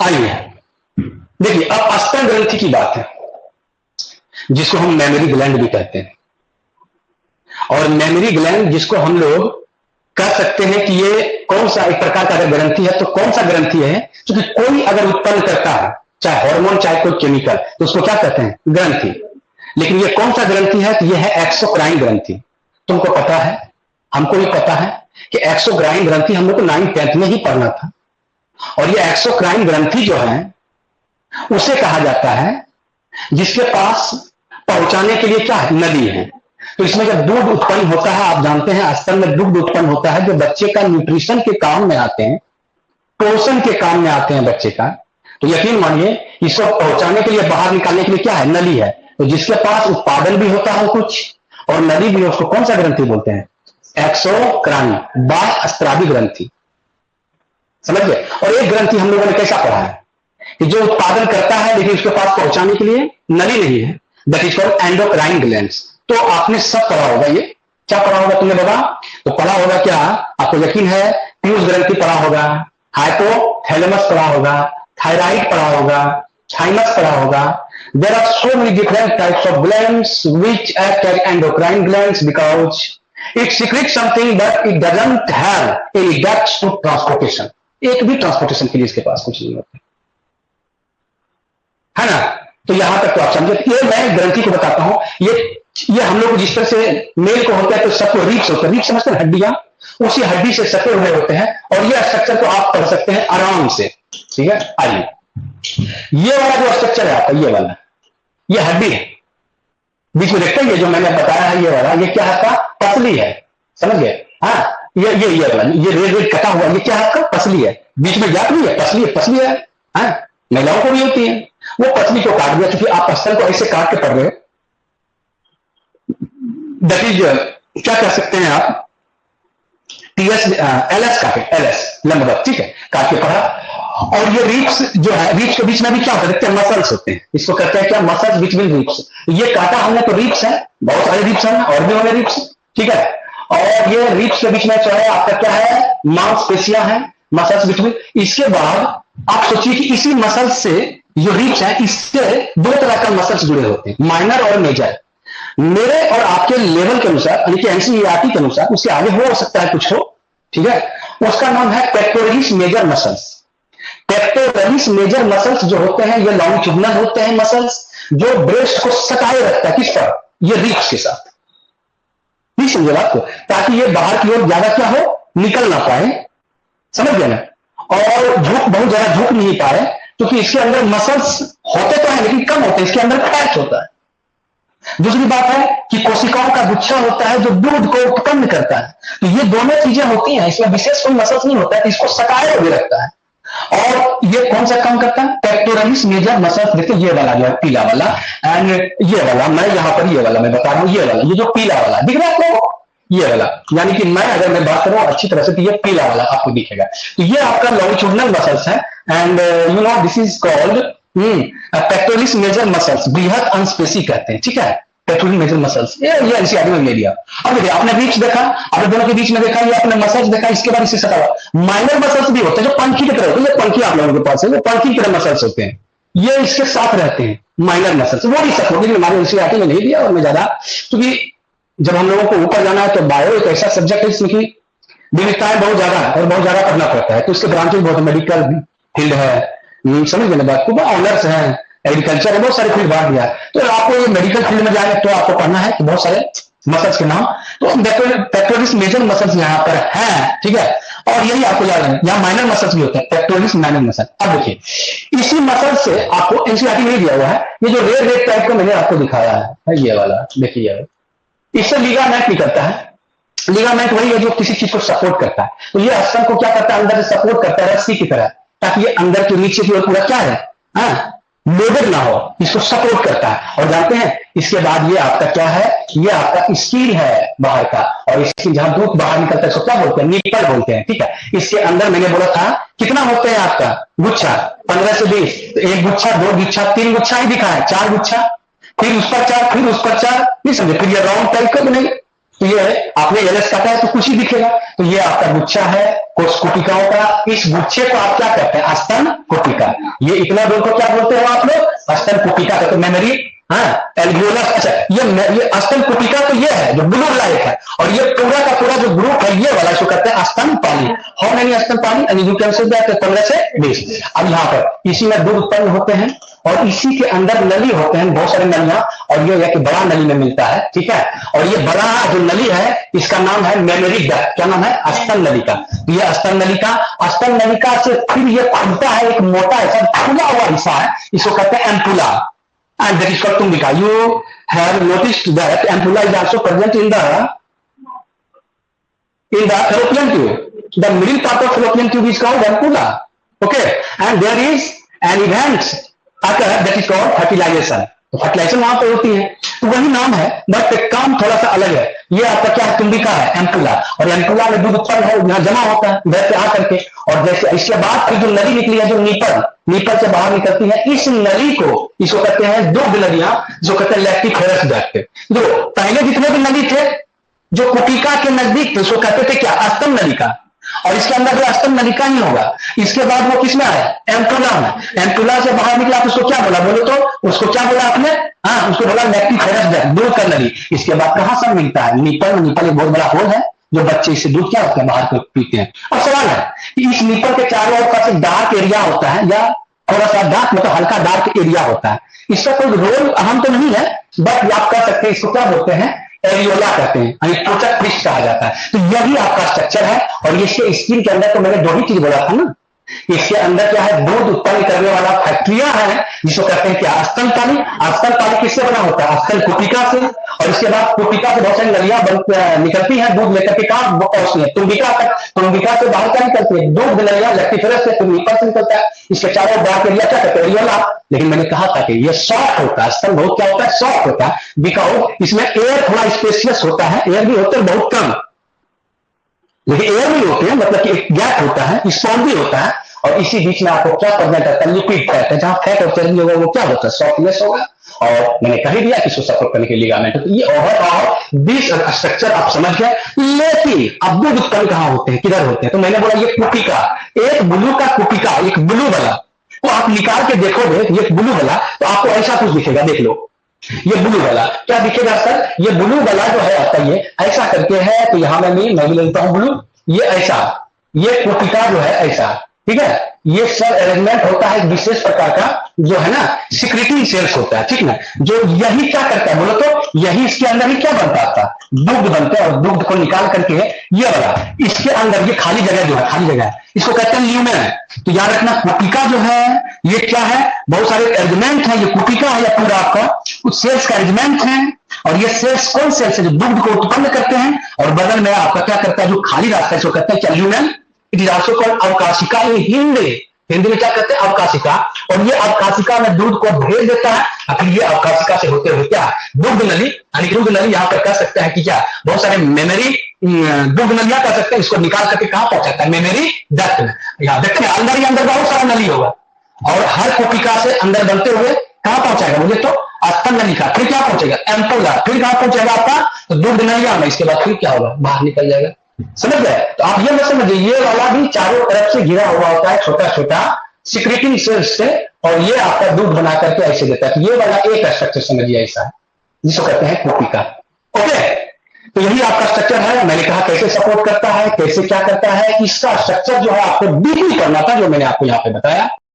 आइए देखिए, अब स्तन ग्रंथि की बात है, जिसको हम मेमोरी ग्लैंड भी कहते हैं। और मेमोरी ग्लैंड जिसको हम लोग कह सकते हैं कि ये कौन सा एक प्रकार का अगर ग्रंथि है तो कौन सा ग्रंथि है, क्योंकि कोई अगर उत्पन्न करता है चाहे हार्मोन चाहे कोई केमिकल, तो उसको क्या कहते हैं? ग्रंथि। लेकिन ये कौन सा ग्रंथि है? तो ये है एक्सोक्राइन ग्रंथि। तुमको पता है, हमको भी पता है कि एक्सोक्राइन ग्रंथि हम लोग को 9th-10th में ही पढ़ना था। और ये एक्सोक्राइन ग्रंथि जो है उसे कहा जाता है जिसके पास पहुंचाने के लिए क्या है? नली है। तो इसमें जब दूध उत्पन्न होता है, आप जानते हैं स्तन में दूध उत्पन्न होता है जो बच्चे का न्यूट्रिशन के काम में आते हैं, पोषण के काम में आते हैं बच्चे का। तो यकीन मानिए इसको पहुंचाने के लिए, बाहर निकालने के लिए क्या है? नली है। तो जिसके पास उत्पादन भी होता है कुछ और नली भी है, उसको कौन सा ग्रंथि बोलते हैं? एक्सोक्राइन, बाह्य स्रावी ग्रंथि। समझ गए? और एक ग्रंथि हम लोगों ने कैसा पढ़ा है कि जो उत्पादन करता है लेकिन उसके पास पहुंचाने के लिए नली नहीं है, that is called endocrine glands. तो आपने सब पढ़ा होगा। ये क्या पढ़ा होगा तुमने बाबा? तो पढ़ा होगा क्या? आपको यकीन है पीयूष ग्रंथि पढ़ा होगा, हाइपोथैलेमस पढ़ा होगा, थायराइड पढ़ा होगा, थाइमस पढ़ा होगा। There are so many different types of glands which act as endocrine glands because it secrete something but it doesn't have any ducts to transportation. एक भी ट्रांसपोर्टेशन के लिए इसके पास कुछ नहीं होता है ना। तो यहां तक तो आप समझे। ये मैं ग्रंथि को बताता हूं। ये हम लोग को जिस तरह से मेल को होता है तो सबको रीप्स होता है, रीप्स समझते हैं, हड्डियां, उसी हड्डी से सटे हुए होते हैं। और ये स्ट्रक्चर को आप पढ़ सकते हैं आराम से। ठीक है, आइए ये वाला जो स्ट्रक्चर है आपका, ये वाला, ये हड्डी है बीच में देखते हैं। ये जो मैंने बताया है ये वाला, ये क्या है आपका? पसली है। समझ गए? हाँ, ये वाला, ये रेड रेड कटा हुआ, ये क्या है आपका? पसली है। बीच में गैप नहीं है, पसली है, पसली है। हाँ, महिलाओं को भी होती है। वो पसली को काट दिया, क्योंकि आप स्तन को ऐसे काट के पढ़ रहे हो, दैट इज क्या कह सकते हैं आप? टीएस एलएस काटे, एलएस लंबवत, ठीक है, काट के पढ़ा। और ये रीप्स जो है, रीप्स के बीच में भी क्या होता है? देखते हैं, मसल्स होते हैं। इसको कहते हैं क्या? Muscles between reefs. ये काटा हमने तो रीप्स है, बहुत सारे रीप्स हैं और भी होंगे रीप्स, ठीक है। और ये रीप्स के बीच में जो है आपका क्या है? मांसपेशियां हैं, मसल्स बिटवीन। इसके बाद आप सोचिए कि इसी मसल्स से जो रीप्स है, इससे दो तरह का मसल्स जुड़े होते हैं, माइनर और मेजर। मेरे और आपके लेवल के अनुसार, यानी कि एनसीईआरटी के अनुसार, उससे आगे हो सकता है कुछ हो, ठीक है। उसका नाम है pectoralis major muscles. Pectoralis major muscles जो होते हैं ये लॉन्गिट्यूडिनल होते हैं मसल्स, जो ब्रेस्ट को सटाए रखता है। किस पर? ये रीप्स के साथ। नहीं समझे बात को? ताकि ये बाहर की ओर ज्यादा क्या हो? निकल ना पाए। समझ गए ना? और झुक, बहुत ज्यादा झुक नहीं पाए, क्योंकि इसके अंदर मसल्स होते तो हैं लेकिन कम होते हैं, इसके अंदर फैट होता है। दूसरी बात है कि कोशिकाओं का गुच्छा होता है जो दूध को उत्पन्न करता है। तो ये दोनों चीजें होती हैं, इसमें विशेष कोई मसल्स नहीं होता है, इसको सटाए हुए रखता है। और ये कौन सा काम करता है? Pectoralis major muscles. देखिए ये वाला जो है पीला वाला, एंड ये वाला, मैं यहां पर ये वाला मैं बता रहा हूं, ये वाला, ये जो पीला वाला दिख रहा है आपको, ये वाला, यानी कि मैं अगर मैं बात करूं अच्छी तरह से तो ये पीला वाला आपको दिखेगा। तो ये आपका लॉन्गिट्यूडिनल मसल्स है, and you know this is called pectoralis major muscles, बृहत अंशपेशी कहते हैं, ठीक है। पेक्टोरल मेजर मसल्स, ये एनसीईआरटी में ले लिया। अब देखिए आपने रीप्स देखा, आपने दोनों के बीच में देखा, ये आपने मसल्स देखा, इसके बाद इसे सटा हुआ माइनर मसल्स भी होते हैं जो पंखी की तरह होते हैं। ये पंखी आप लोगों के पास है, वो पंखी की तरह मसल्स होते हैं, ये इसके साथ रहते हैं माइनर मसल्स। वो भी सपोर्ट, लेकिन हमारे एनसीईआरटी में नहीं दिया और मैं ज्यादा, क्योंकि जब हम लोगों को ऊपर जाना है तो बायो एक ऐसा सब्जेक्ट है जिसमें की विविधताएं बहुत ज्यादा है और बहुत ज्यादा पढ़ना पड़ता है। तो उसके ब्रांचेस बहुत, मेडिकल फील्ड है, समझ गए ना बात को, ऑनर्स है, एग्रीकल्चर है, बहुत सारे फील्ड बांट दिया। तो आपको ये मेडिकल फील्ड में जाए तो आपको पढ़ना है कि बहुत सारे मसल्स के नाम। तो पेक्टोरलिस मेजर मसल्स यहाँ पर है, ठीक है। और यही आपको याद है, यहाँ माइनर मसल्स भी होते हैं, पेक्टोरलिस माइनर मसल। अब देखिए इसी मसल से आपको एनसीईआरटी में दिया हुआ है, ये जो रेड रेड टाइप का मैंने आपको दिखाया है, ये वाला देखिए, इससे लिगामेंट निकलता है। लिगामेंट वही है जो किसी चीज को सपोर्ट करता है। तो ये स्तन को क्या करता है? अंदर से सपोर्ट करता है रस्सी की तरह, ताकि ये अंदर के नीचे की ओर पूरा क्या है, लोडेड ना हो, इसको सपोर्ट करता है। और जानते हैं इसके बाद ये आपका क्या है? ये आपका स्कील है बाहर का, और इसकी जहां दूध बाहर निकलता है इसको क्या बोलते हैं? निप्पल बोलते हैं, ठीक है। इसके अंदर मैंने बोला था कितना होते हैं आपका गुच्छा? 15 से 20। तो एक गुच्छा, दो गुच्छा, तीन गुच्छा ही दिखा है, 4 गुच्छा, फिर उस पर 4, फिर उस पर 4, नहीं समझे? फिर ये राउंड टाइप का नहीं, तो ये आपने एलएस काटा है तो कुछ ही दिखेगा। तो ये आपका गुच्छा है कोशिकाओं का। इस गुच्छे को आप क्या कहते हैं? स्तन कुपिका। ये इतना दूर को क्या बोलते हो आप लोग? स्तन कुपिका का। तो मेमोरी, हाँ, एल्वियोलस। अच्छा, ये स्तन कुपिका तो ये है जो ब्लू लाइट है, और ये पूरा का पूरा जो ग्रुप है ये वाला इसको कहते हैं स्तनपाली। हाउ मेनी स्तनपाली? And you can say that 15 से 20। अब यहाँ पर इसी में दूध उत्पन्न होते हैं, और इसी के अंदर नली होते हैं, बहुत सारे नलियां, और ये एक बड़ा नली में मिलता है, ठीक है। और ये बड़ा जो नली है इसका नाम है मेमोरी डक्ट। क्या नाम है? स्तन नलिका। तो ये स्तन नलिका, स्तन नलिका से फिर ये खुलता है एक मोटा ऐसा खुला हुआ हिस्सा है, इसको कहते हैं ampulla, and that is called tumbika. You have noticed that ampulla is also present in the fallopian tube. The middle part of fallopian tube is called ampulla. Okay, and there is an event occur that is called fertilization. तो fertilisation वहां पर होती है, तो वही नाम है, but काम थोड़ा सा अलग है। ये आपका क्या है? तुंबिका है, एम्पुला, और एम्पुला में दूध उत्पन्न है, यहाँ जमा होता है वह पे आकर के, और जैसे इसके बाद फिर जो नली निकली है, जो नीपल से बाहर निकलती है, इस नली को इसको कहते हैं दुग्ध नलियां, जो कहते हैं लैक्टिफेरस डक्ट। जो पहले जितने भी नली थे जो कुपिका के नजदीक थे उसको कहते थे क्या? स्तन नलिका, और इसके अंदर जो स्तन नलिका ही होगा। इसके बाद वो किसमें आया? एम्पुला में। एम्पुला से बाहर निकला तो उसको क्या बोला? बोलो तो उसको क्या बोला आपने? हाँ, उसको बोला लैक्टिफेरस डक्ट, दूध का नली। इसके बाद कहां सब मिलता है? नीपल में। नीपल एक बहुत बड़ा होल है जो बच्चे इससे दूध क्या होते हैं? बाहर को पीते हैं। और सवाल है कि इस नीपल के चारों ओर पास एक डार्क एरिया होता है, या थोड़ा सा डार्क मतलब हल्का डार्क एरिया होता है। इसका कोई रोल अहम तो नहीं है, बट आप कह सकते हैं इसको क्या बोलते हैं? एरियोला कहते हैं, यानी त्वचक पृष्ठ कहा जाता है। तो यही आपका स्ट्रक्चर है, और इसके स्किन के अंदर तो मैंने दो ही चीज बोला था ना, इसके अंदर क्या है? दूध उत्पन्न करने वाला फैक्ट्रिया है, जिसको कहते हैं क्या? स्तनपाली। स्तनपाली किससे बना होता है? स्तन कुपिका से, और इसके बाद कुपिका से बहुत सारी नलियां निकलती हैं दूध लेकर के, कहां पहुंचती है? तुंबिका तक। तुंबिका से बाहर क्या निकलती है? दूध नलियां लैक्टिफेरस से, तुंबिका से निकलता है। इसके चारों डार्क एरिया क्या कहते हैं? एरियोला। लेकिन मैंने कहा था कि ये सॉफ्ट होता है, स्तन बहुत क्या होता है? सॉफ्ट होता है, बिकॉज इसमें एयर थोड़ा स्पेशियस होता है, एयर भी होते हैं बहुत कम, लेकिन एयर भी होते हैं, मतलब कि एक गैप होता है, स्पॉन्ज भी होता है, और इसी बीच में आपको क्या प्रेजेंट करता है? लिक्विड फैट है, जहां फैट और चर्बी होगा वो क्या होता है? सॉफ्टनेस होगा, और मैंने कह ही दिया कि इसको सपोर्ट करने के लिगामेंट। तो ये ओवरऑल 20 स्ट्रक्चर आप समझ गए। लेकिन अब दूध उत्पन्न कहां होते हैं? किधर होते हैं? तो मैंने बोला ये कुपिका, एक ब्लू का कुपिका, एक ब्लू वाला, तो आप निकाल के देखोगे ये ब्लू वाला, तो आपको ऐसा कुछ दिखेगा। देख लो ये ब्लू वाला क्या दिखेगा सर? ये ब्लू वाला जो है आपका ये ऐसा करके है, तो यहां मैं भी लेता हूं ब्लू, ये ऐसा, ये कुपिका जो है ऐसा, ठीक है। ये सब अरेंजमेंट होता है एक विशेष प्रकार का, जो है ना सिक्रेटरी सेल्स होता है, ठीक ना, जो यही क्या करता है बोलो तो? यही इसके अंदर ही क्या बनता था? दुग्ध बनते हैं, और दुग्ध को निकाल करके ये वाला इसके अंदर, ये खाली जगह जो है, खाली जगह है, इसको कहते हैं ल्यूमेन। तो याद रखना कुपिका जो है ये क्या है? बहुत सारे अरेंजमेंट है, ये कुपिका है या पूरा आपका कुछ सेल्स का अरेंजमेंट है, और ये सेल्स कौन सेल्स है? जो दुग्ध को उत्पन्न करते हैं, और बगल में आपका क्या करता है? जो खाली रास्ता है इसको कहते हैं क्या? Lumen. It is also called अवकाशिका इन हिंदी। हिंदी में क्या कहते हैं? अवकाशिका। और ये अवकाशिका में दूध को भेज देता है, और फिर ये अवकाशिका से होते हुए क्या? दुग्ध नली, यानी दुग्ध नली यहाँ पर कह सकते हैं कि क्या? बहुत सारे मेमोरी दुग्ध नलियां कह सकते हैं, इसको निकाल करके कहां पहुंचाता है? मेमोरी डक्ट में। यहाँ देखते हैं अंदर ही अंदर बहुत सारा नली होगा, और हर कुपिका से अंदर बनते हुए कहां पहुंचाएगा मुझे? तो स्तन नलिका, फिर क्या पहुंचेगा? एम्पुला, फिर कहां पहुंचेगा आपका? तो दुग्ध नलिया में। इसके बाद फिर क्या होगा? बाहर निकल जाएगा। समझ गए? तो आप ये मत समझिए, ये वाला भी चारों तरफ से घिरा हुआ होता है छोटा छोटा सिक्रेटिंग सेल्स से, और ये आपका दूध बना करके ऐसे देता है। तो ये वाला एक स्ट्रक्चर समझिए ऐसा है, जिसको कहते हैं कुपिका। ओके, तो यही आपका स्ट्रक्चर है। मैंने कहा कैसे सपोर्ट करता है, कैसे क्या करता है, इसका स्ट्रक्चर जो है आपको डीपली करना था, जो मैंने आपको यहाँ पे बताया।